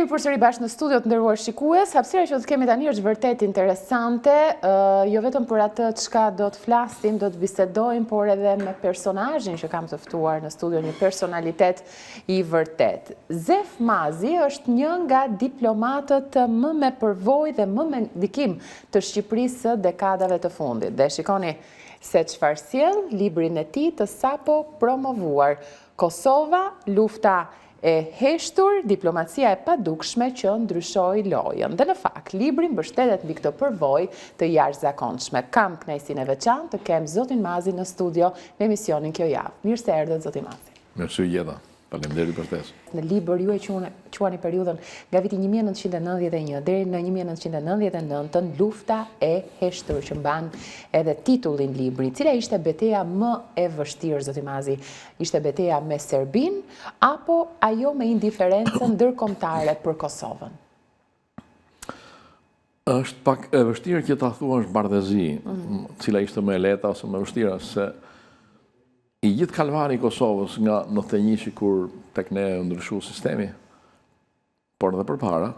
Kthehemi përsëri bashkë në studio të nderuar shikues. Hapësira që do të kemi tani është vërtet interesante, jo vetëm për atë çka do të flasim, do të bisedojmë, por edhe me personazhin që kam të ftuar në studio, një personalitet i vërtet. Zef Mazi është një nga diplomatët më me përvojë dhe më me ndikim të Shqipërisë së dekadave të fundit. Dhe shikoni se çfarë sjell librin e tij të sapo promovuar, Kosova, lufta e heshtur, diplomacia e padukshme që ndryshoi lojën. Dhe në fakt, libri mbështetet mbi këtë përvojë të jashtëzakonshme. Kam kënaqësinë e veçantë të kem zotin Mazi në studio në emisionin kjo javë. Mirë se erdhët, zoti Mazi. Mirë jeta. Faleminderit për ftesën. Në libër ju e quani periudhën nga viti 1991 deri në 1999, lufta e heshtur, që mban edhe titullin libri. Cila ishte betejë më e vështirë, zoti Mazi? Ishte betejë me Serbinë apo ajo me indiferencën ndërkombëtare për Kosovën? Është pak e vështirë që ta thuash bardhëzi, cila ishte më e lehta ose më e vështira, se i gjithë kalvari i Kosovës nga 91 kur tek ne ndryshu sistemi, por dhe përpara,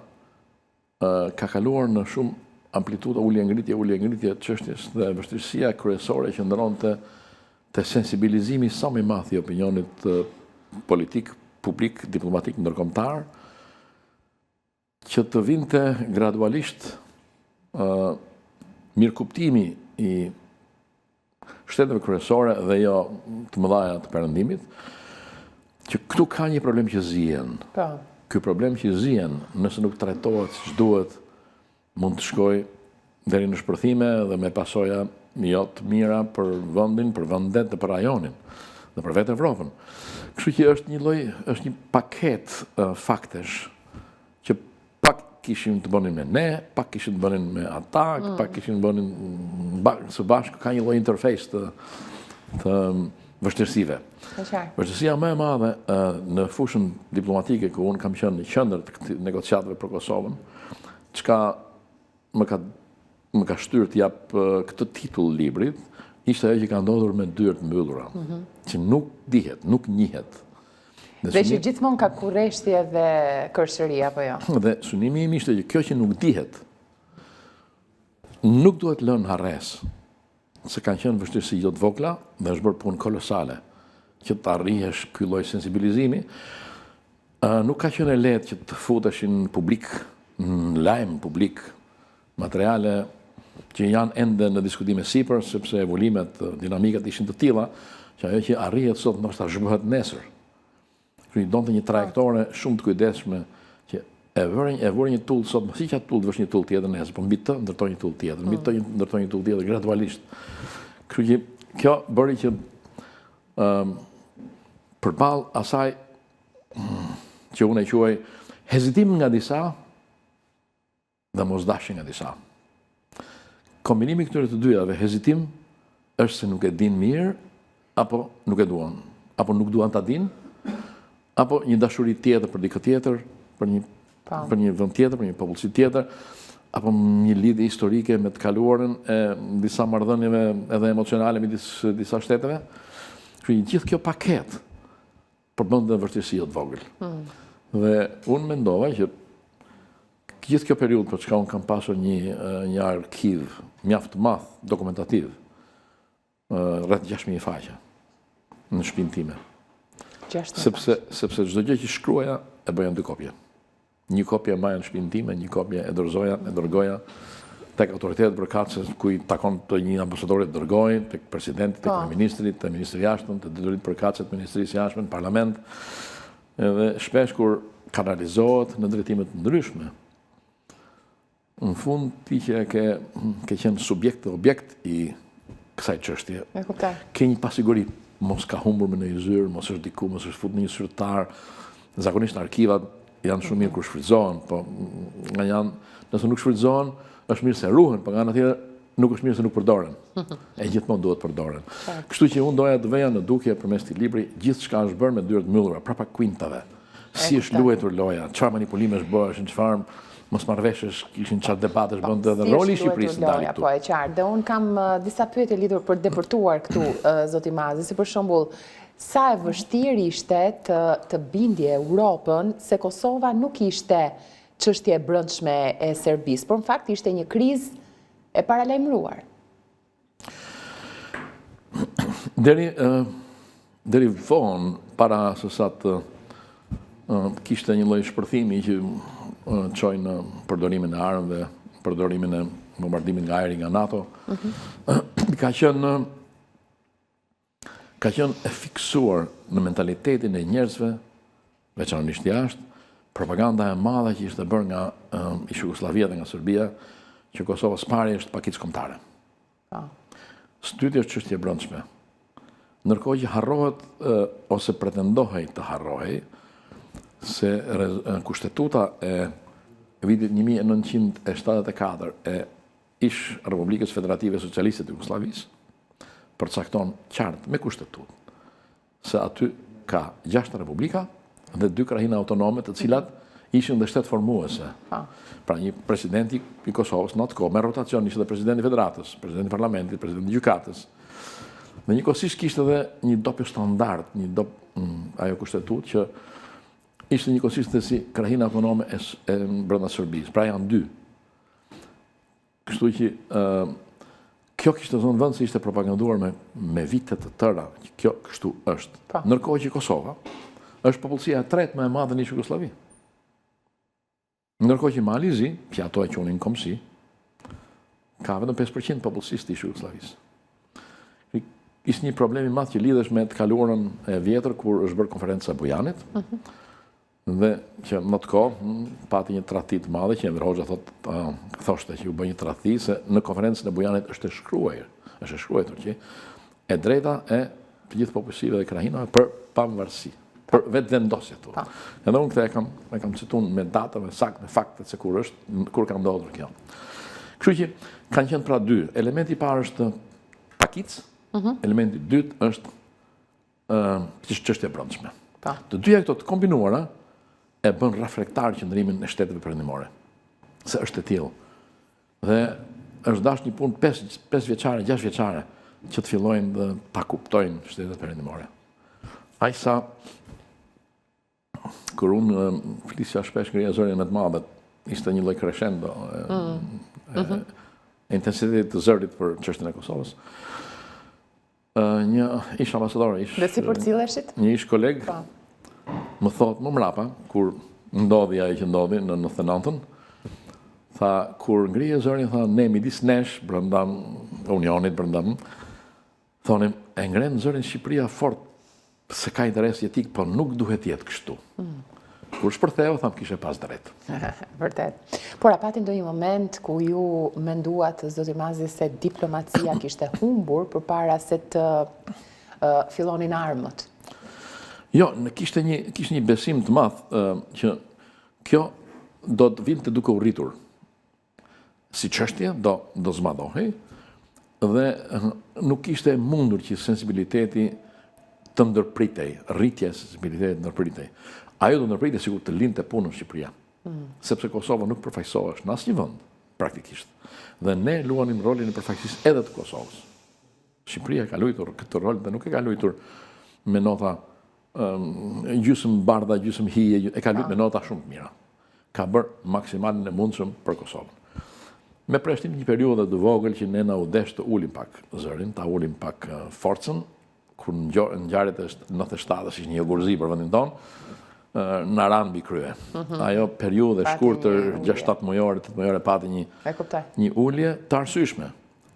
ka kaluar në shumë amplituda ulje-ngritje çështjes dhe vështirësia kryesore që ndronte te sensibilizimi sa më i madh i opinionit politik, publik, diplomatik ndërkombëtar, që të vinte gradualisht mirëkuptimi i shteteve kryesore dhe jo të mëdha të perëndimit, që këtu ka një problem që zihen. Ky problem që zihen, nëse nuk trajtohet siç duhet, mund të shkojë deri në shpërthime dhe me pasoja jo të mira për vendin, për vendet dhe për rajonin dhe për vetë Evropën. Kështu që është një paket faktesh që pak kishin të bënin me ne, pak kishin të bënin me ata, pak kishin të bënin së bashku, ka një lloj interface të vështirësive. Vështirësia më e madhe në fushën diplomatike, ku unë kam qenë në qendër të këtij negociatave për Kosovën, çka më ka shtyrë të jap këtë titull librit, ishte ajo që ka ndodhur me dyert mbyllura, që nuk dihet, nuk njihet. Dhe që gjithmonë ka kurreshtje dhe kërshëri, apo jo? Dhe synimi im ishte që kjo që nuk dihet, nuk duhet lënë harres, se kanë qenë vështirësi jo të vogla dhe është bërë punë kolosale që të arrihesh ky lloj sensibilizimi. Nuk ka qenë e lehtë që të futeshin publik, në lajm publik, materiale që janë ende në diskutime sipër, sepse evoluimet, dinamikat ishin të tilla që ajo që arrihet sot ndoshta zhbëhet nesër. Kështu donte një trajektore shumë të kujdesshme që e vëri një tull sot, mos i qa tull të vësh një tull tjetër nesër, por mbi të ndërtoj një tull tjetër, mbi të ndërtoj një tull tjetër gradualisht. Kështu që kjo bëri që përballë asaj që unë e quaj hezitim nga disa dhe mosdashje nga disa. Kombinimi këtyre të dyjave, hezitim, është se nuk e din mirë, apo nuk e duan, apo nuk duan ta din, apo një dashuri tjetër për dikë tjetër, për një vend tjetër, për një popullsi tjetër, apo një lidhje historike me të kaluarën e disa marrëdhënieve edhe emocionale midis disa shteteve. Kështu gjithë kjo paket përbënte vështirësi jo të vogël. Dhe unë mendova që gjithë kjo periudhë për çka unë kam pasur një arkiv mjaft të madh dokumentativ, rreth 6.000 faqe në shtëpinë time. Sepse çdo gjë që shkruaja e bëja në 2 kopje. Një kopje e maja në shtëpinë time, një kopje e dërgoja tek autoritetet përkatëse ku i takon të një ambasadori të dërgojë, tek presidenti, tek ministrit, te ministri i jashtëm, te detyrit përkatëse të ministrisë së jashtme, në parlament. Edhe shpesh kur kanalizohet në drejtime të ndryshme, në fund ti që ke qenë subjekt dhe objekt i kësaj çështje, ke një pasiguri, mos ka humbur me në zyrë, mos është diku, mos është fut në një zyrtar. Zakonisht arkivat janë shumë mirë kur shfrytëzohen, po nëse nuk shfrytëzohen, është mirë se ruhen, por nga ana tjetër nuk është mirë se nuk përdoren. E gjithmonë duhet përdoren. Kështu që unë doja të veja në dukje përmes këtij libri gjithçka është bërë me dyert mbyllura, prapa kuintave. Si është luajtur loja, çfarë manipulimesh bëheshin, çfarë mosmarrveshësh kishin, çfarë debatesh bënte dhe roli i Shqipërisë ndali këtu. Po e qartë. Dhe un kam disa pyetje lidhur për depërtuar këtu, zoti Mazi, si për shembull, sa e vështirë ishte të bindje Europën se Kosova nuk ishte çështje e brendshme e Serbisë, por në fakt ishte një krizë e paralajmëruar. Deri vonë, para se sa të kishte një lloj shpërthimi që çojnë në përdorimin e armëve, përdorimin e bombardimit nga ajri nga NATO, ka qenë e fiksuar në mentalitetin e njerëzve, veçanërisht jashtë, propaganda e madhe që ishte bërë nga ish Jugoslavia dhe nga Serbia, që Kosova s'pari është pakicë kombëtare. S'dyti është çështje e brendshme. Ndërkohë që harrohet ose pretendohej të harrohej se kushtetuta e vitit 1974 e ish Republikës Federative Socialiste të Jugosllavisë përcakton qartë me kushtetutë se aty ka 6 republika dhe 2 krahina autonome të cilat ishin dhe shtet formuese. Pra një presidenti i Kosovës në atë kohë me rotacion ishte dhe presidenti i Federatës, presidenti i Parlamentit, presidenti i Gjykatës. Dhe njëkohësisht kishte edhe një doppio standard, ajo kushtetutë që ishte njëkohësisht si krahina autonome e brenda Serbisë. Pra janë 2. Kështu që kjo kishte zonë vend se ishte propaganduar me vite të tëra që kjo kështu është. Ndërkohë që Kosova është popullsia e tretë më e madhe në Jugosllavi. Ndërkohë që Mali Zi, që ato e quhin kombësi, ka vetëm 5% popullsisë të Jugosllavisë. Ishte një problem i madh që lidhesh me të kaluarën e vjetër kur është bërë konferenca e Bujanit, dhe që në të kohë pati një tradhti të madhe që Enver Hoxha thoshte që u bë një tradhti se në konferencën e Bujanit është e shkruar që e drejta e të gjithë popullsive dhe krahinave për pavarësi, për vetëvendosje tu. Edhe unë këtë e kam cituar me data, me saktë, me fakte se kur ka ndodhur kjo. Kështu që kanë qenë pra 2. Elementi i parë është pakicë, elementi i dytë është çështje e brendshme. Të dyja këto të kombinuara e bën reflektar qëndrimin e shteteve perëndimore. Se është e tillë. Dhe është dashur një punë 5 vjeçare, 6 vjeçare që të fillojnë dhe ta kuptojnë shtetet perëndimore. Aq sa kur unë flisja shpesh ngreja zërin me të madhe, ishte një lloj crescendo e intensitetit të zërit për çështjen e Kosovës. Një ish ambasador, dhe si përcilleshit? Një ish koleg më thot më mrapa, kur ndodhi ajo që ndodhi në 99-ën, tha, kur ngrije zërin, tha, ne midis nesh, brenda Unionit, thonim, e ngren zërin Shqipëria fort se ka interes jetik, por nuk duhet jetë kështu. Kur shpërtheu, tham, kishe pas drejt. Vërtet. Por a pati ndonjë moment ku ju menduat, zoti Mazi, se diplomacia kishte humbur përpara se të fillonin armët? Jo, kishte një besim të madh që kjo do të vinte duke u rritur. Si çështje do zmadhohej dhe nuk ishte mundur që sensibiliteti të ndërpritej, rritja e sensibilitetit ndërpritej. Ajo do ndërpritej sikur të lindte punë në Shqipëri. Sepse Kosova nuk përfaqësohesh në asnjë vend praktikisht. Dhe ne luanim rolin e përfaqësisë edhe të Kosovës. Shqipëria ka luajtur këtë rol dhe nuk e ka luajtur me nota gjysmë bardha, gjysmë hije, e ka luajtur me nota shumë të mira. Ka bërë maksimalin e mundshëm për Kosovën. Me preshtim një periudhë të vogël që ne na u desh të ulim pak zërin, ta ulim pak forcën, kur në ngjarjet e 97-s ishte një gurzi për vendin tonë, në ran mbi krye. Ajo periudhë e shkurtër 6-7 mujore, 8 mujore pati një ulje të arsyeshme.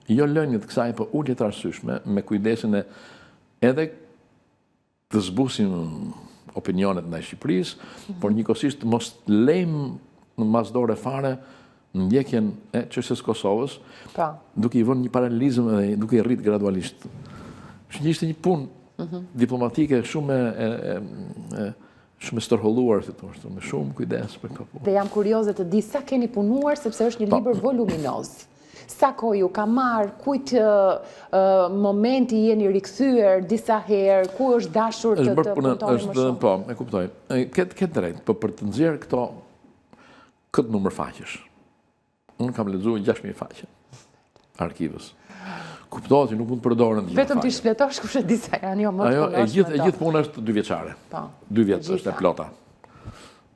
Jo lënje të kësaj, por ulje të arsyeshme me kujdesin e edhe të zbusim opinionet ndaj Shqipërisë, por njëkohësisht mos lejmë në masdore fare në ndjekjen e çështjes Kosovës, duke i vënë një paralelizëm dhe duke i rrit gradualisht. Që ishte një punë diplomatike shumë e stërholluar, me shumë kujdes për këto punë. Dhe jam kurioze të di sa keni punuar, sepse është një libër voluminoz. Sa kohë ju ka marrë, kujt momenti jeni rikthyer disa herë, ku është dashur të puntoni më shumë? Po, e kuptoj. Këtë drejt, për të nxjerrë këtë numër faqesh. Unë kam lexuar 6.000 faqe. arkivës. Kuptohet që nuk mund të përdoren të gjitha Vetëm ti faqet. shfletosh kush e di sa janë jo më të Ajo, konshme. e gjithë puna është 2 vjeçare. Po. 2 vjet është e plota.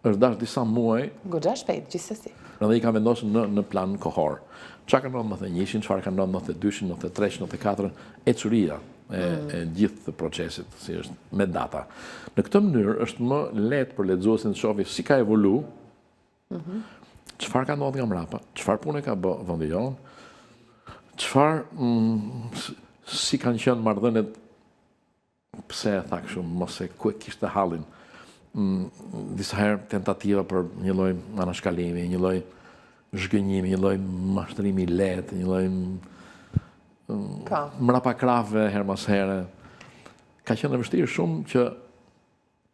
Është dash disa muaj, Goxha shpejt, gjithsesi. edhe i ka vendosur në plan kohor. Çka ka ndodhur në 91-shin, çfarë ka ndodhur në 92-shin, në 93-shin, në 94-ën, ecuria e gjithë procesit, si është me data. Në këtë mënyrë është më lehtë për lexuesin të shohë si ka evolu, çfarë ka ndodhur nga mbrapa, çfarë pune ka bë vendi jon, çfarë si kanë qenë marrëdhëniet, pse e tha kështu, mos e ku e kishte hallin. Disa herë tentativa për një lloj anashkalimi, një lloj zhgënjimi, një lloj mashtrimi i lehtë, një lloj mrapa krave her mas here. Ka qenë e vështirë shumë që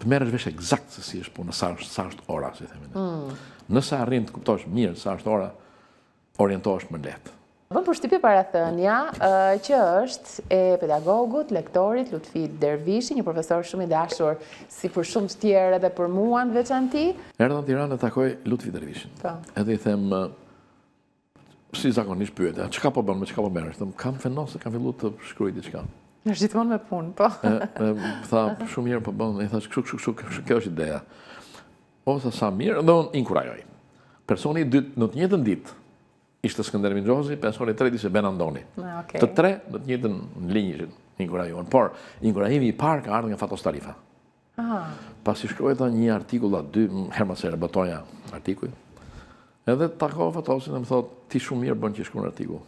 të merresh vesh eksakt se si është puna, sa është ora, si themi ne. Nëse arrin të kuptosh mirë sa është ora, orientohesh më lehtë. Bën përshtypje parathënia që është e pedagogut, lektorit Lutfi Dervishi, një profesor shumë i dashur si për shumë të tjerë edhe për mua në veçanti. Erdha në Tiranë e takoj Lutfi Dervishin. Edhe i them, si zakonisht pyetja, çka po bën, me çka po merresh? Them, kam fenose, kam filluar të shkruaj diçka. Është gjithmonë me punë, po. Tha, shumë mirë po bën, i thash kështu, kjo është ideja. Ose sa mirë, dhe unë inkurajoj. Personi i dytë në të njëjtën ditë ishte Skënder Minxhozi, personi i tretë ishte Ben Andoni. Të tre në të njëjtën linjë ishin inkurajuar, por inkurajimi i parë ka ardhur nga Fatos Tarifa. Pasi shkruajta një artikull aty, herë mas here botoja artikuj. Edhe takova Fatosin dhe më thotë, ti shumë mirë bën që shkruan artikull.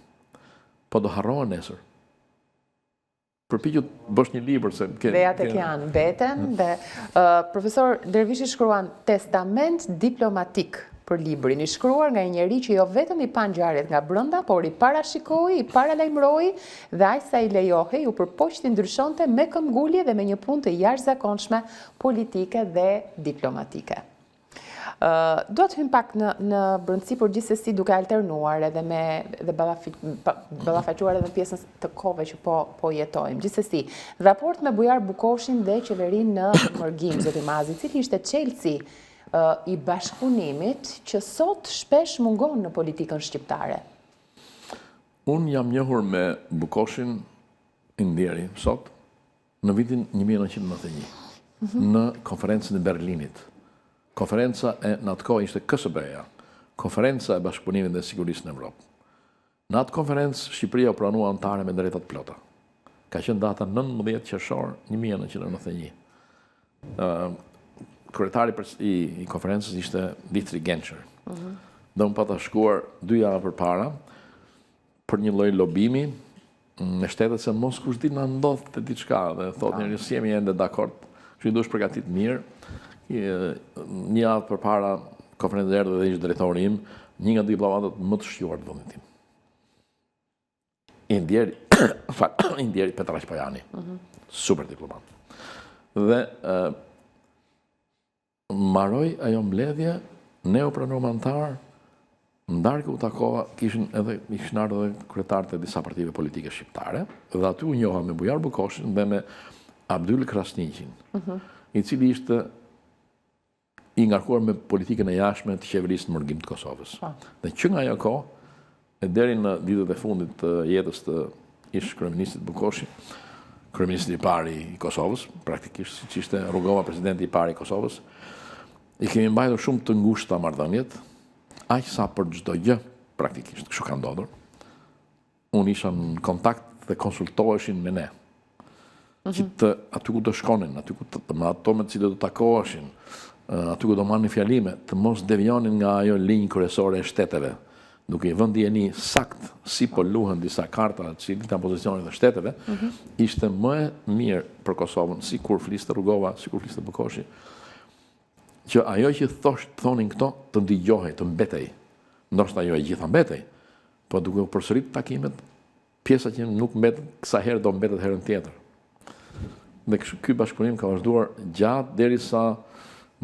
Po do harrohen nesër. Përpiqu të bësh një libër se Veja tek janë mbeten dhe profesor Dervishi shkruan testament diplomatik për librin, i shkruar nga një njeri që jo vetëm i pa ngjarjet nga brenda, por i parashikoi, i paralajmëroi dhe aq sa i lejohej u përpoq të ndryshonte me këmbgulje dhe me një punë të jashtëzakonshme politike dhe diplomatike. Do të hym pak në brëndësi, por gjithsesi duke alternuar edhe dhe ballafaquar edhe pjesën të kohëve që po jetojmë. Gjithsesi, raport me Bujar Bukoshin dhe qeverinë në mërgim, zoti Mazi, cili ishte çelësi i bashkëpunimit që sot shpesh mungon në politikën shqiptare. Unë jam njohur me Bukoshin Indjeri sot në vitin 1991, në konferencën e Berlinit. Konferenca në atë kohë ishte KSB-ja, Konferenca e Bashkëpunimit dhe Sigurisë në Evropë. Në atë konferencë, Shqipëria u pranua anëtare me drejtat plota. Ka qenë data 19 qershor 1991. Kryetari i konferencës ishte Dietrich Genscher. Dhe unë pata shkuar 2 javë përpara për një lloj lobimi me shtetet se mos kush di na ndodhte diçka dhe thotë njëri si jemi ende dakord, që i duhesh përgatit mirë. Një javë përpara konferencës erdhi dhe ishte drejtori im, një nga diplomatët më të shquar të vendit tim. Indjeri Petrash Pajani, super diplomat. Dhe maroj ajo mbledhje, neopronomantar, ndarkë u takova, kishin ardhur edhe kryetarët e disa partive politike shqiptare, dhe aty u njoha me Bujar Bukoshin dhe me Abdyl Krasniqin, i cili ishte i ngarkuar me politikën e jashtme të qeverisë në mërgim të Kosovës. Dhe që nga ajo kohë, e deri në ditët e fundit të jetës të ish kryeministit Bukoshi, kryeministi i parë i Kosovës, praktikisht siç ishte Rugova presidenti i parë i Kosovës, i kemi mbajtur shumë të ngushta marrëdhëniet, aq sa për çdo gjë, praktikisht, kështu ka ndodhur. Unë isha në kontakt dhe konsultoheshin me ne. Që aty ku do shkonin, aty ku ato me të cilët do takoheshin, aty ku do marrin fjalime, të mos devijonin nga ajo linjë kryesore e shteteve, duke i vënë dieni sakt si po luhen disa karta që i ditan pozicionet e shteteve, ishte më e mirë për Kosovën, si kur fliste Rugova, si kur fliste Bukoshi, që ajo që thonin këto të ndigjohej, të mbetej. Ndoshta ajo e gjitha mbetej, po duke u përsërit takimet, pjesa që nuk mbetet, kësa herë do mbetet herën tjetër. Dhe ky bashkëpunim ka vazhduar gjatë derisa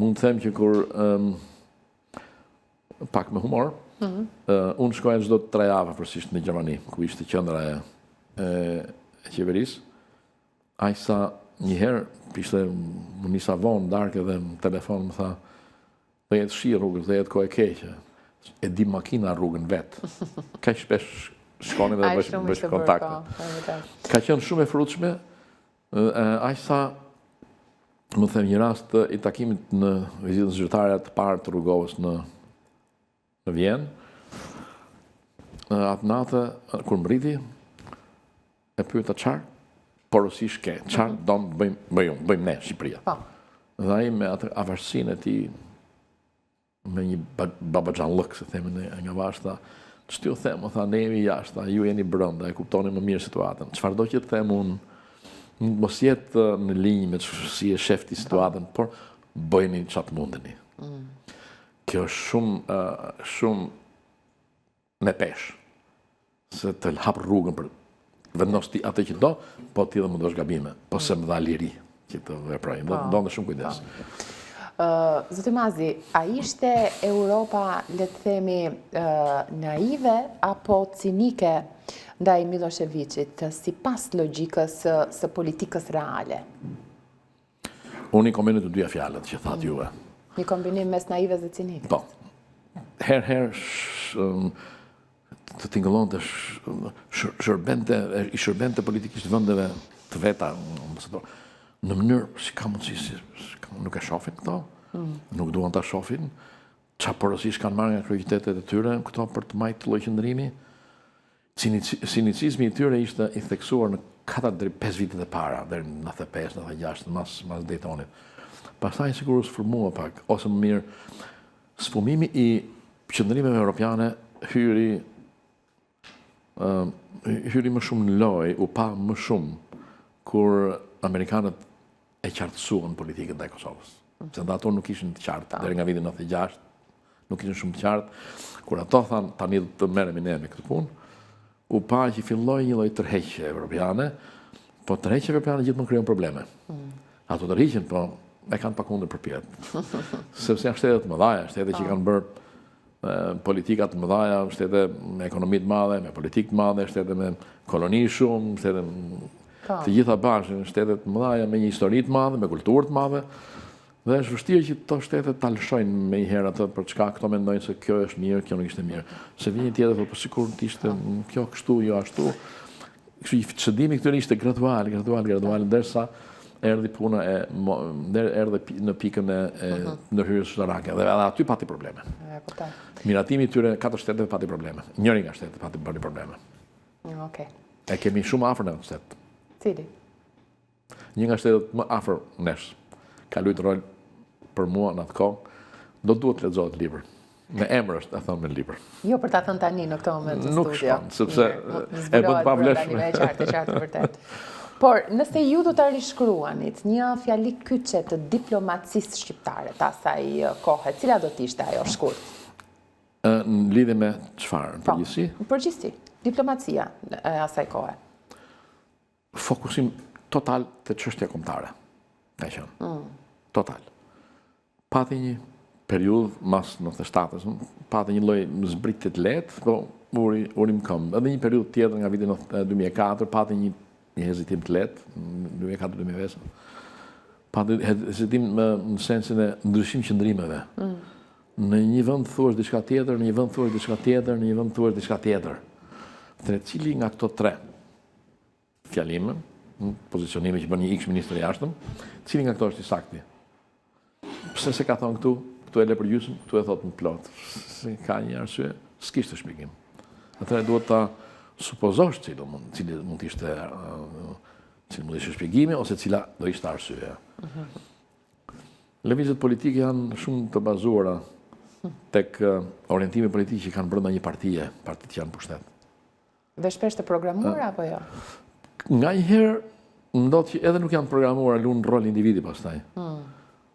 mund të them që kur pak me humor, unë shkoja çdo 3 javë përsisht në Gjermani, ku ishte qendra e qeverisë, aq sa një herë ishte më nisa vonë darkë dhe në telefon më tha, do jetë shi rrugës, do jetë kohë e keqe, e di makina rrugën vetë. Kaq shpesh shkoni dhe bësh kontakte. Ka qenë shumë e frutshme, aq sa më them një rast i takimit në vizitën zyrtare të parë të Rugovës në Vjenë. Atë natë, kur mbriti, e pyeta çfarë porosi ke, çfarë don bëjmë ne Shqipëria. Dhe ai me atë avarësinë e tij, me një babaxhanllëk, se themi ne nga bashkë, ç'ti u them, tha ne jemi jashtë, ju jeni brenda, e kuptoni më mirë situatën. Çfarëdo që të them unë, mos jetë në linjë me si e shefti situatën, por bëjni çfarë mundeni. Kjo është shumë me peshë, se të hap rrugën për vendos ti atë që do, po ti dhe më dosh gabime, po se më dha liri që të veprojnë, do në shumë kujdes. Zoti Mazi, a ishte Europa, le të themi, naive apo cinike ndaj Miloševićit, sipas logjikës së politikës reale? Unë i kombinoj të dyja fjalët që thatë juve. Një kombinim mes naives dhe cinikës? Po. Herë të tingëllon të shërbente politikisht vëndeve të veta, në mënyrë si ka mundësi, nuk e shofin këto, nuk duan ta shofin, qa porosish kanë marrë nga kryeqytetet e tyre këto për të majtë të lloj qëndrimi. Sinicizmi i tyre ishte i theksuar në 4-5 vitet e para, deri në 95-96, mas Daytonit. Pastaj sigurisht sformua pak, ose më mirë, sfumimi i qëndrimeve europiane hyri më shumë në lojë, u pa më shumë kur Amerikanët e qartësuan politikën ndaj Kosovës. Se ato nuk ishin të qartë, deri nga viti 96, nuk ishin shumë të qartë. Kur ato thanë tani do të merremi ne me këtë punë, u pa që filloi një lloj tërheqje evropiane, po tërheqje evropiane gjithmonë krijon probleme. Ato tërhiqen, po e kanë pakundër përpjet. Sepse janë shtete të mëdha, shtete që kanë bërë politika të mëdha, shtete me ekonomi të madhe, me politikë të madhe, shtete me koloni shumë, shtete të gjitha bashkë, shtete të mëdha me një histori të madhe, me kulturë të madhe, dhe është vështirë që këto shtete ta lëshojnë me një herë atë për çka këto mendojnë se kjo është mirë, kjo nuk ishte mirë. Se vjen një tjetër thotë po sikur të ishte kjo kështu, jo ashtu. Kështu që çdimi këtyre ishte gradual, derisa erdhi puna erdhi në pikën e ndërhyrjes ushtarake dhe edhe aty pati probleme. Miratimi i tyre 4 shtete pati probleme. Njëri nga shtetet pati probleme. Okej. E kemi shumë afër në shtet. Cili? Një nga shtetet më afër nesh ka luajtur rol për mua në atë kohë, do duhet të lexohet libër. Me emër është, e thonë me libër. Jo për ta thënë tani në këtë moment të studio. Nuk shkon, sepse e bën pavlefshme. Qartë vërtet. Por, nëse ju do të rishkruanit një fjali kyçe të diplomacisë shqiptare të asaj kohe, cila do të ishte ajo shkurt? Në lidhje me çfarë? Në përgjithësi? Në përgjithësi, diplomacia e asaj kohe. Fokusim total të çështja kombëtare. Ka qenë. Total. Pati një periudhë mas 97-s, pati një lloj zbritje të lehtë, po urim këmbë. Edhe një periudhë tjetër nga viti 2004, pati një hezitim të lehtë, 2004-2005. Pati hezitim në sensin e ndryshim qëndrimeve. Në një vend thuash diçka tjetër, në një vend thuash diçka tjetër, në një vend thuash diçka tjetër. Cili nga këto 3 fjalime, pozicionime që bën një X ministër i jashtëm, cili nga këto është i saktë? Pse se ka thonë këtu e le për gjysmë, këtu e thotë në plot. Se ka një arsye, s'kishte shpjegim. Atëherë duhet ta supozosh cili mund të ishte shpjegimi ose cila do ishte arsyeja. Lëvizjet politike janë shumë të bazuara tek orientime politike që kanë brenda një partie, partitë që janë pushtet. Dhe shpesh të programuara apo jo? Nga njëherë, ndodhë që edhe nuk janë programuar lunë rol individi pastaj.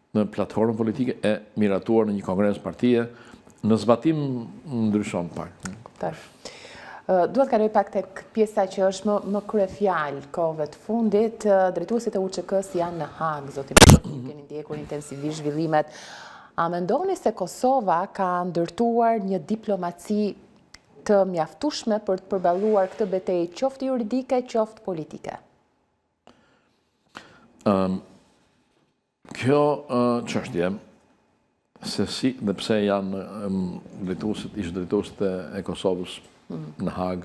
Në platformën politike e miratuar në një kongres partie, në zbatim ndryshon pak. Duhet kaloj pak tek pjesa që është më kryefjalë kohëve të fundit. Drejtuesit e UÇK-s janë në Hag, zoti keni ndjekur intensivisht zhvillimet. A mendoni se Kosova ka ndërtuar një diplomaci të mjaftueshme për të përballuar këtë betejë qoftë juridike, qoftë politike? Kjo çështje, se si dhe pse janë ish drejtuesit e Kosovës në Hag,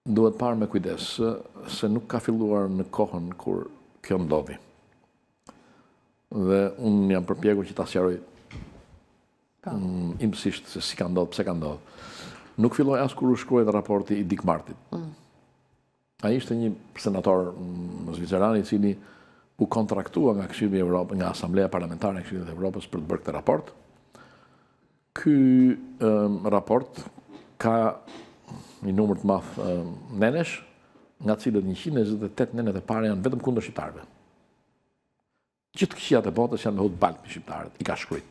duhet parë me kujdes se nuk ka filluar në kohën kur kjo ndodhi. Dhe unë jam përpjekur që ta sqaroj imësisht se si ka ndodhë, pse ka ndodhë. Nuk filloi as kur u shkruaj raporti i Dick Martit. Ai ishte një senator zviceran i cili u kontraktua nga Këshilli i Evropës, nga Asamblea Parlamentare e Këshillit të Evropës për të bërë këtë raport. Ky raport ka një numër të madh nenesh, nga të cilët 128 nenet e para janë vetëm kundër shqiptarëve. Gjithë këshillat e botës janë me hudh balk me shqiptarët, i ka shkruajt,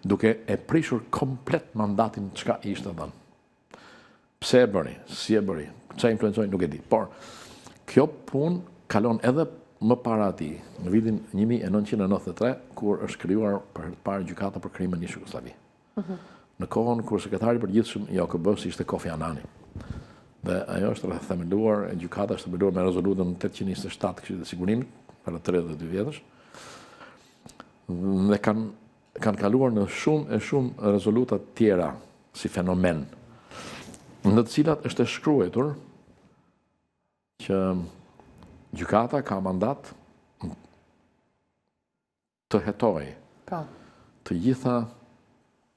duke e prishur komplet mandatin çka i ishte dhënë. Pse e bëri, si e bëri, çfarë influencoi nuk e di, por kjo punë kalon edhe më para atij, në vitin 1993, kur është krijuar për herë të parë gjykata për krimën në Jugosllavi. Në kohën kur sekretari i përgjithshëm i OKB-s ishte Kofi Annani. Dhe ajo është themeluar, gjykata është themeluar me rezolutën 827 të Këshillit të Sigurimit, para 32 vjetësh. Dhe kanë kaluar në shumë rezoluta tjera si fenomen, në të cilat është e shkruar që gjykata ka mandat të hetojë të gjitha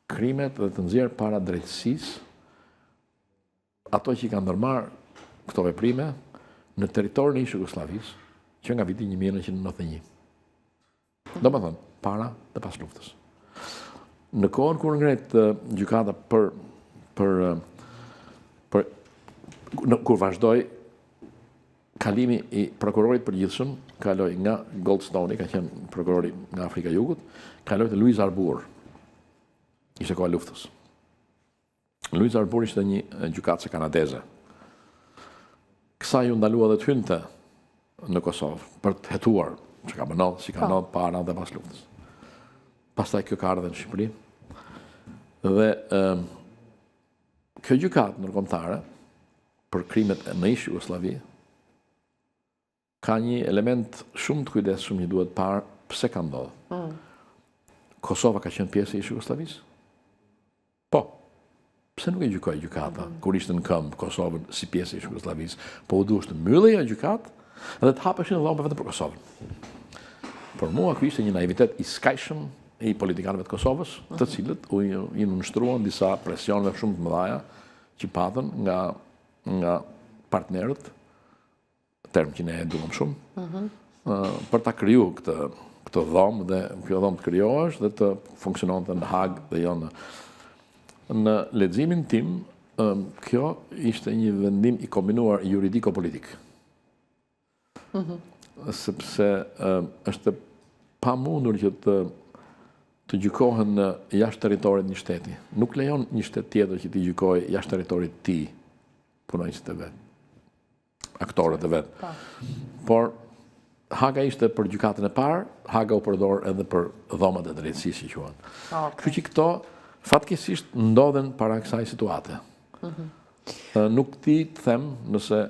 krimet dhe të nxjerrë para drejtësisë ato që i kanë ndërmarrë këto veprime në territorin e Jugosllavisë që nga viti 1991. Domethënë, para dhe pas luftës. Në kohën kur ngret gjykata kur vazhdoi kalimi i prokurorit përgjithshëm, kaloi nga Goldstone, ka qenë prokurori nga Afrika e Jugut, kaloi te Luiz Arbour. Ishte koha e luftës. Luiz Arbour ishte një gjykatëse kanadeze. Kësaj u ndalua dhe të hynte në Kosovë për të hetuar që ka bënë, si ka ndodhur para dhe pas luftës. Pastaj kjo ka ardhur në Shqipëri. Dhe kjo gjykatë ndërkombëtare për krimet në Jugosllavi ka një element shumë të kujdesshëm që duhet parë pse ka ndodhur. Kosova ka qenë pjesë e Jugosllavisë? Po. Pse nuk e gjykoi gjykata kur ishte në këmbë Kosovën si pjesë e Jugosllavisë, po u duhet të mbyllej ajo gjykatë dhe të hapeshin dhombe vetëm për Kosovën. Por mua ky ishte një naivitet i skajshëm i politikanëve të Kosovës, të cilët i nënshtruan disa presioneve shumë të mëdha që patën nga partnerët, term që ne e duam shumë, për ta kriju këtë dhomë dhe kjo dhomë të krijohesh dhe të funksiononte në Hag dhe jo në leximin tim, kjo ishte një vendim i kombinuar juridiko-politik. Sepse është pamundur që të gjykohen jashtë territorit një shteti. Nuk lejon një shtet tjetër që t'i gjykojë jashtë territorit të tij punonjësit e vet, aktorët e vet. Por Haga ishte për gjykatën e parë, Haga u përdor edhe për dhomat e drejtësisë që quhen. Kështu që këto fatkeqësisht ndodhen para kësaj situate. Nuk ti të them nëse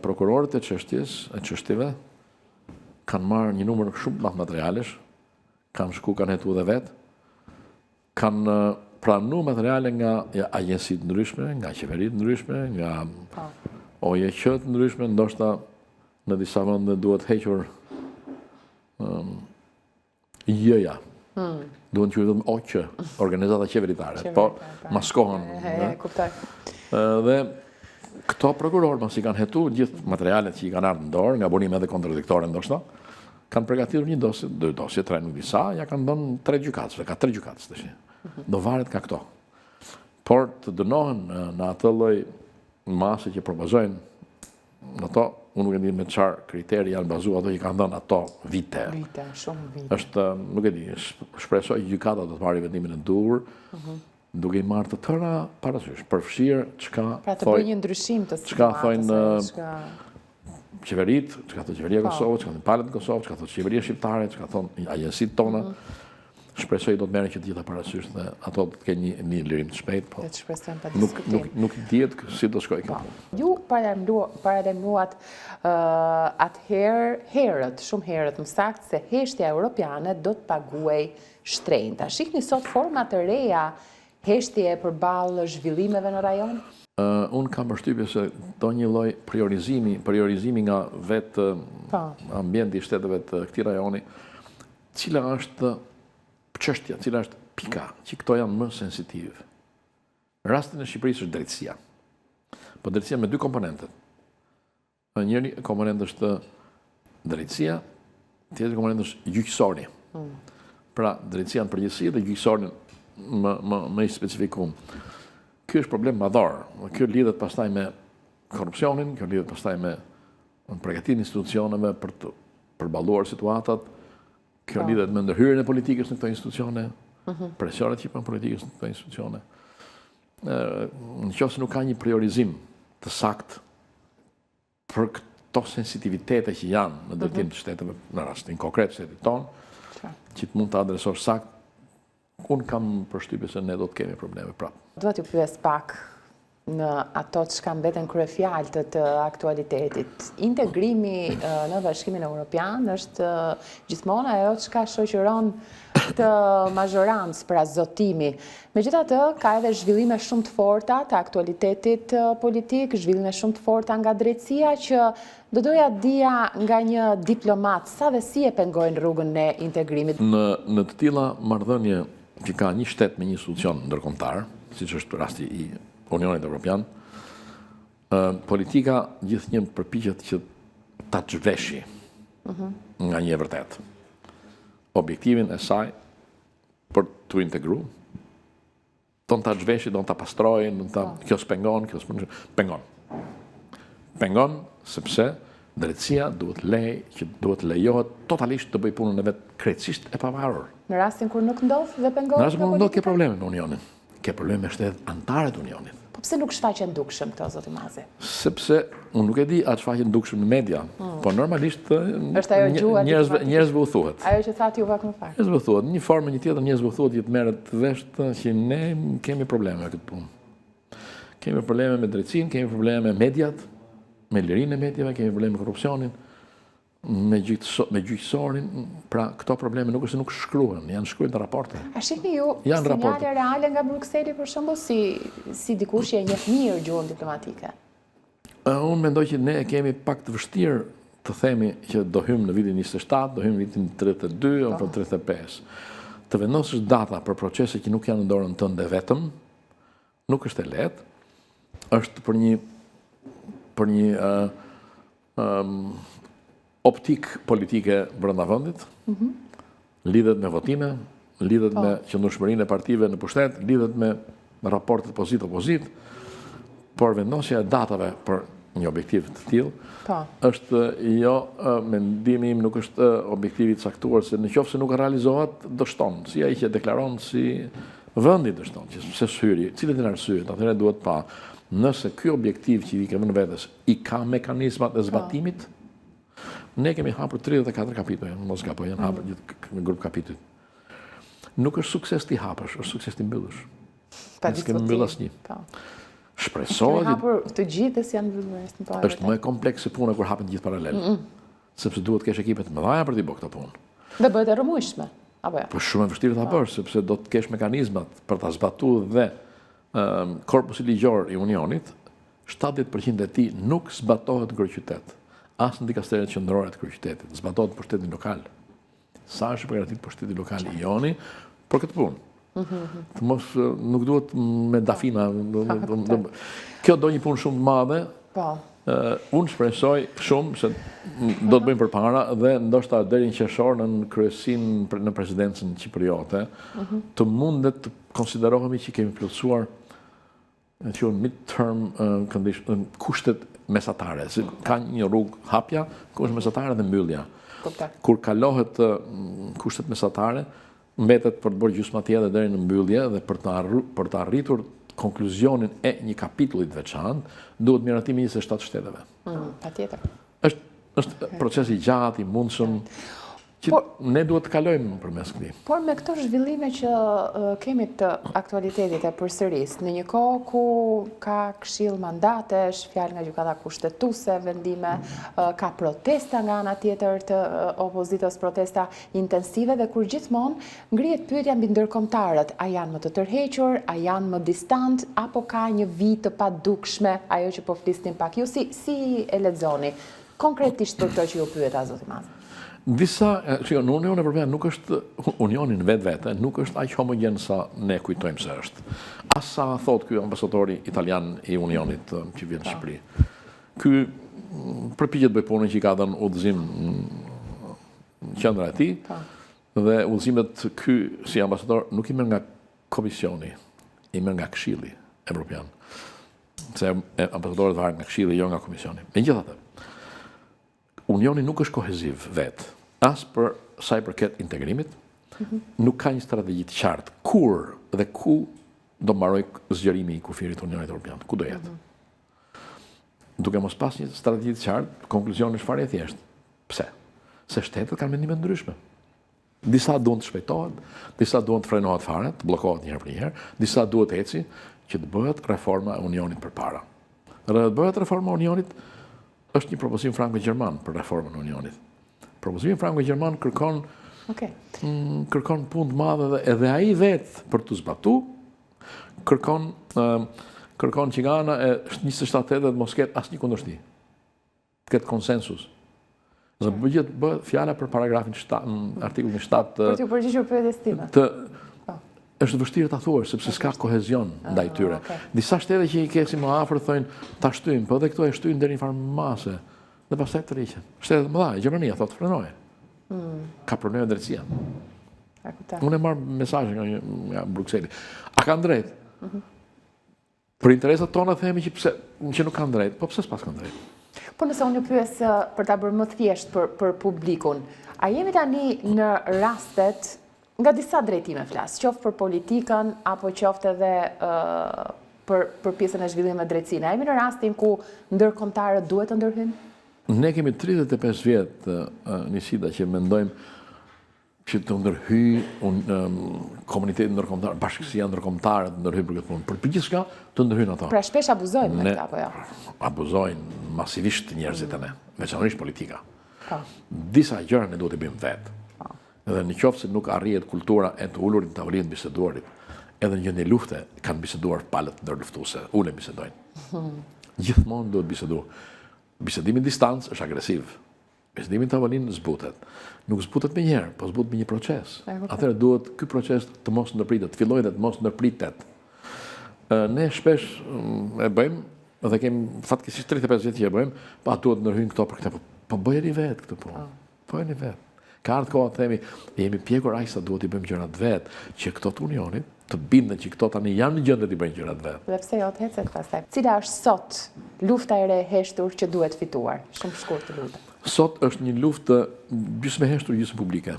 prokurorët e çështjeve kanë marrë një numër shumë të madh materialesh, kanë shku, kanë hetu dhe vetë, kanë pranu materiale nga agjensitë ndryshme, nga qeveritë ndryshme, nga OJQ të ndryshme, ndoshta në disa vende duhet hequr J-ja. Duhet që vetëm OQ, organizata qeveritare, po maskohen. Dhe këto prokurorë, pasi kanë hetu gjithë materialet që i kanë ardhur në dorë, nga burime edhe kontradiktore ndoshta, kanë përgatitur një dosje, 2 dosje, 3 nuk disa, ja kanë dhënë 3 gjykatësve, ka 3 gjykatës tash. Do varet ka këto. Por të dënohen në atë lloj mase që propozojnë në to, unë nuk e di me çfarë kriteri janë bazuar ato që kanë dhënë ato vite. Vite, shumë vite. Është, nuk e di, shpresoj gjykata do të marrë vendimin e duhur, duke i marrë të tëra parasysh, përfshirë çka pra të bëjë një ndryshim të situatës, qeveritë, çka thotë qeveria e Kosovës, çka thonë palët e Kosovës, çka thotë qeveria shqiptare, çka thonë agjensitë tona. Shpresoj do të merren që të gjitha parasysh dhe ato do të kenë një lirim të shpejtë, po. Të shpresojmë pa diskutim. Nuk dihet si do shkojë kjo. Ju paralajmëruat herët, shumë herët më saktë, se heshtja europiane do të paguaj shtrenjtë. Shihni sot forma të reja heshtje përballë zhvillimeve në rajon? Unë kam përshtypje se do një lloj priorizimi nga vetë ambienti i shteteve të këtij rajoni, cila është çështja, cila është pika që këto janë më sensitive. Rastin e Shqipërisë është drejtësia. Po drejtësia me dy komponentet. Njëri komponent është drejtësia, tjetri komponent është gjyqësori. Pra drejtësia në përgjithësi dhe gjyqësori më i specifikum. Ky është problem madhor. Kjo lidhet pastaj me korrupsionin, kjo lidhet pastaj me përgatitjen e institucioneve për të përballuar situatat, kjo lidhet me ndërhyrjen e politikës në këto institucione, presionet që bën politikës në këto institucione. Nëse nuk ka një priorizim të saktë për këto sensitivitete që janë në drejtim të shteteve, në rastin konkret shtetit tonë, që të mund të adresosh saktë, unë kam përshtypje se ne do të kemi probleme prapë. Dua t'ju pyes pak në ato që mbeten kryefjalë të aktualitetit. Integrimi në Bashkimin Evropian është gjithmonë ajo që shoqëron të mazhorancë, pra zotimi. Megjithatë, ka edhe zhvillime shumë të forta të aktualitetit politik, zhvillime shumë të forta nga drejtësia që do doja dija nga një diplomat sa dhe si e pengojnë rrugën e integrimit. Në të tilla marrëdhënie që ka një shtet me një institucion ndërkombëtar, siç është rasti i Unionit Evropian, politika gjithnjë përpiqet që ta zhveshi nga një e vërtet. Objektivin e saj për të integruar, do ta zhveshi, do ta pastrojë, kjo s'pengon, kjo s'pengon. Pengon sepse drejtësia duhet lejohet totalisht të bëjë punën e vet krejtësisht e pavarur. Në rastin kur nuk ndodh dhe pengon. Në rastin kur nuk ndodh, ke probleme me Unionin. Ke probleme me shtetet anëtare të Unionit. Po pse nuk shfaqen dukshëm këto, zoti Mazi? Sepse unë nuk e di a shfaqen dukshëm në media, po normalisht njerëzve u thuhet. Ajo që thatë ju pak më parë. Njerëzve u thuhet, një formë një tjetër njerëzve u thuhet që merret vesh që ne kemi probleme me këtë punë. Kemi probleme me drejtësinë, kemi probleme me mediat, me lirinë e mediave, kemi probleme me korrupsionin, me gjyqësorin, pra këto probleme nuk është se nuk shkruhen, janë shkruar në raporte. A shihni ju sinjale reale nga Brukseli për shembull si dikush që e njeh mirë gjuhën diplomatike? Unë mendoj që ne kemi pak të vështirë të themi që do hymë në vitin 27, do hymë në vitin 32 apo 35. Të vendosësh data për procese që nuk janë në dorën tënde vetëm, nuk është e lehtë. Është për një optik politike brenda vendit, lidhet me votime, lidhet me qëndrueshmërinë e partive në pushtet, lidhet me raportet pozit-opozit, por vendosja e datave për një objektiv të tillë është mendimi im nuk është objektivi i caktuar, se nëse nuk realizohet do shton, si ai që deklaron si vendi do shton, që pse shyri, cilat janë arsyet, atëherë duhet pa nëse ky objektiv që i kemi në vetes i ka mekanizmat e zbatimit. Ne kemi hapur 34 kapituj, mos gaboj, janë hapur gjithë në grup kapituj. Nuk është sukses ti hapësh, është sukses ti mbyllësh. Ne s'kemi mbyll asnjë. Shpresohet. Kemi hapur të gjithë që janë mbyllur. Është më komplekse puna kur hapen gjithë paralel. Sepse duhet të kesh ekipe të mëdha për të bërë këtë punë. Dhe bëhet e rrëmujshme, apo jo? Po shumë e vështirë ta bësh, sepse do të kesh mekanizmat për ta zbatuar dhe korpusi ligjor i Unionit, 70% e tij nuk zbatohet në kryeqytet. As në dikasteret qendrore të kryeqytetit, zbatohet në pushtetin lokal. Sa është përgatitur pushteti lokal i Joni për këtë punë. Të mos nuk duhet me dafina. Kjo do një punë shumë të madhe. Unë shpresoj shumë se do të bëjmë përpara dhe ndoshta deri në qershor në kryesinë në presidencën qipriote të mundet të konsiderohemi që kemi plotësuar që mid-term kushtet mesatare, se ka një rrugë hapja, kushtet mesatare dhe mbyllja. Kur kalohet kushtet mesatare, mbetet për të bërë gjysma tjetër deri në mbyllje dhe për të arritur konkluzionin e një kapitulli të veçantë, duhet miratimi 27 shteteve. Patjetër. Është proces i gjatë, i mundshëm. që ne duhet të kalojmë përmes këtij. Por me këto zhvillime që kemi të aktualitetit e përsëris, në një kohë ku ka këshill mandatesh, fjalë nga gjykata kushtetuese, vendime, ka protesta nga ana tjetër të opozitës, protesta intensive dhe kur gjithmonë ngrihet pyetja mbi ndërkombëtarët, a janë më të tërhequr, a janë më distant, apo ka një vit të padukshme, ajo që po flisnim pak. Ju si e lexoni konkretisht për këto që ju pyeta zoti Mazi? Disa, në Unioni Evropian nuk është Unionin vetë, nuk është aq homogen sa ne kujtojmë se është. As sa thot ky ambasadori italian i Unionit që vjen në Shqipëri. Ky përpiqet bëj punën që i ka dhënë udhëzim në qendra e tij, dhe udhëzimet ky si ambasador nuk i merr nga Komisioni, i merr nga Këshilli Evropian. Se ambasadorët varen nga Këshilli, jo nga Komisioni. Megjithatë, Unioni nuk është koheziv vetë. As për sa i përket integrimit, nuk ka një strategji të qartë kur dhe ku do mbaroj zgjerimi i kufirit Unionit Evropian, ku do jetë. Duke mos pas një strategji të qartë, konkluzioni është fare e thjeshtë. Pse? Se shtetet kanë mendime ndryshme. Disa duan të shpejtohet, disa duan të frenohet fare, të bllokohet një herë për një herë, disa duhet eci që të bëhet reforma e Unionit përpara. Dhe të bëhet reforma e Unionit është një propozim franko-gjerman për reformën e Unionit. Propozimi franko-gjerman kërkon punë të madhe dhe edhe ai vetë për të zbatuar kërkon që nga ana e 27 shtetet mos ketë asnjë kundërshti. Të ketë konsensus. Dhe bëhet fjala për paragrafin 7, artikullin 7. Për t'ju përgjigjur pyetjes time. Është vështirë ta thuash sepse s'ka kohezion ndaj tyre. Disa shtete që i kesin më afër thonë ta shtyjmë, po edhe këto e shtyjnë deri në farë mase dhe pastaj të rriqen. Shtetet më dha, Gjermania thotë frenoje. Ka probleme drejtësia. Unë e marr mesazhe nga Brukseli. A kanë drejt? Për interesat tona themi që nuk kanë drejt, po pse s'pas kanë drejt? Po nëse unë ju pyes për ta bërë më thjesht për publikun, a jemi tani në rastet nga disa drejtime flas, qoftë për politikën, apo qoftë edhe për pjesën e zhvillimit me drejtsinë. A jemi në rastin ku ndërkombëtarët duhet të ndërhyjnë? Ne kemi 35 vjet Nisida që mendojmë që të ndërhyjë komuniteti ndërkombëtar, bashkësia ndërkombëtare të ndërhyjë për këtë punë. Për gjithçka të ndërhyjnë ato. Pra shpesh abuzojnë me këtë apo jo? Abuzojnë masivisht njerëzit e ne, veçanërisht politika. Disa gjëra ne duhet i bëjmë vetë. Edhe në qoftë se nuk arrihet kultura e të ulurit në tavolinë biseduarit, edhe në gjendje lufte kanë biseduar palët ndërluftuese, ulen bisedojnë. Gjithmonë duhet biseduar. Bisedimi në distancë është agresiv. Bisedimi në tavolinë zbutet. Nuk zbutet me njëherë, po zbutet me një proces. Atëherë duhet ky proces të mos ndërpritet, të fillojë dhe të mos ndërpritet. Ne shpesh e bëjmë dhe kemi fatkeqësisht 35 vjet që e bëjmë, pa duhet ndërhyjnë këto për këtë. Po bëjeni vetë këtë punë. Bëjeni vetë. Ka ardhur koha të themi, jemi pjekur aq sa duhet i bëjmë gjërat vetë, që këto të Unionit të bindën që këto tani janë në gjendje të bëjnë gjërat vetë. Dhe pse jo të hecet pastaj? Cila është sot lufta e re heshtur që duhet fituar? Shumë shkurt të lutem. Sot është një luftë gjysmë e heshtur, gjysmë publike.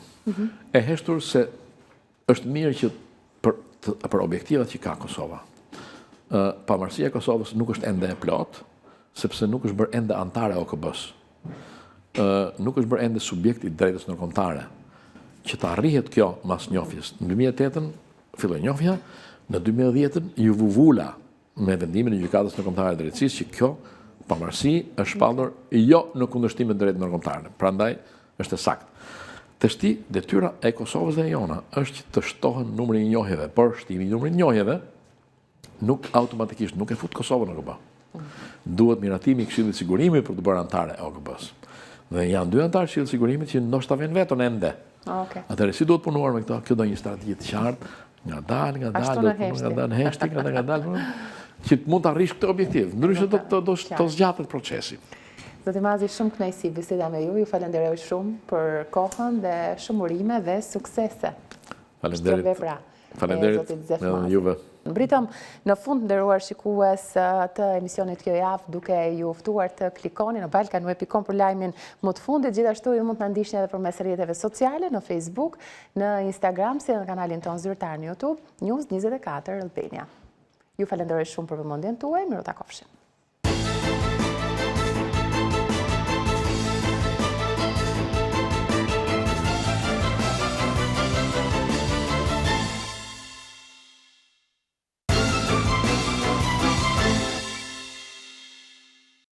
E heshtur se është mirë që për objektivat që ka Kosova. Pavarësia e Kosovës nuk është ende e plot, sepse nuk është bërë ende antare e OKB-s. Nuk është bërë ende subjekt i drejtës ndërkombëtare. Që të arrihet kjo mas njohjes. Në 2008 filloi njohja, në 2010 ju vuvula me vendimin e gjykatës ndërkombëtare të drejtësisë që kjo pavarësi është shpallur jo në kundërshtim me drejtën ndërkombëtare. Prandaj është e saktë. Tashti detyra e Kosovës dhe e jona është që të shtohen numri i njohjeve, por shtimi i numrit të njohjeve nuk automatikisht nuk e fut Kosovën në OKB. Duhet miratimi i Këshillit të Sigurimit për të bërë antare e OKB-s. Dhe janë dy antarë të Këshillit të Sigurimit që ndoshta vjen vetën ende. Atëherë si duhet punuar me këto? Kjo do një strategji të qartë, ngadalë, që mund të arrish këtë objektiv. Ndryshe do zgjatet procesi. Zoti Mazi, shumë kënaqësi biseda me ju. Ju falenderoj shumë për kohën dhe shumë urime dhe suksese. Faleminderit edhe juve. Mbritëm në fund, nderuar shikues të emisionit kjo javë, duke ju ftuar të klikoni në balkanu.com për lajmin më të fundit. Gjithashtu ju mund të na ndiqni edhe përmes rrjeteve sociale, në Facebook, në Instagram, si në kanalin tonë zyrtar në YouTube, News 24 Albania. Ju falenderoj shumë për vëmendjen tuaj, miru takofshim.